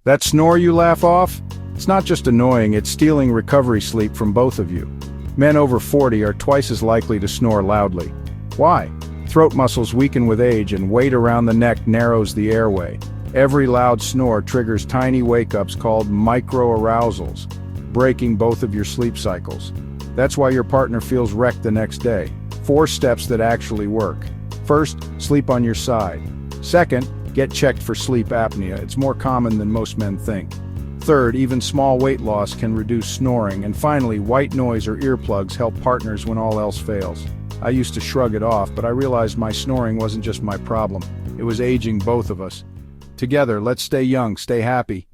That snore you laugh off? It's not just annoying, it's stealing recovery sleep from both of you. Men over 40 are twice as likely to snore loudly. Why? Throat muscles weaken with age and weight around the neck narrows the airway. Every loud snore triggers tiny wake-ups called micro-arousals, breaking both of your sleep cycles. That's why your partner feels wrecked the next day. 4 steps that actually work. First, sleep on your side. Second, get checked for sleep apnea. It's more common than most men think. Third, even small weight loss can reduce snoring. And finally, white noise or earplugs help partners when all else fails. I used to shrug it off, but I realized my snoring wasn't just my problem. It was aging both of us. Together, let's stay young, stay happy,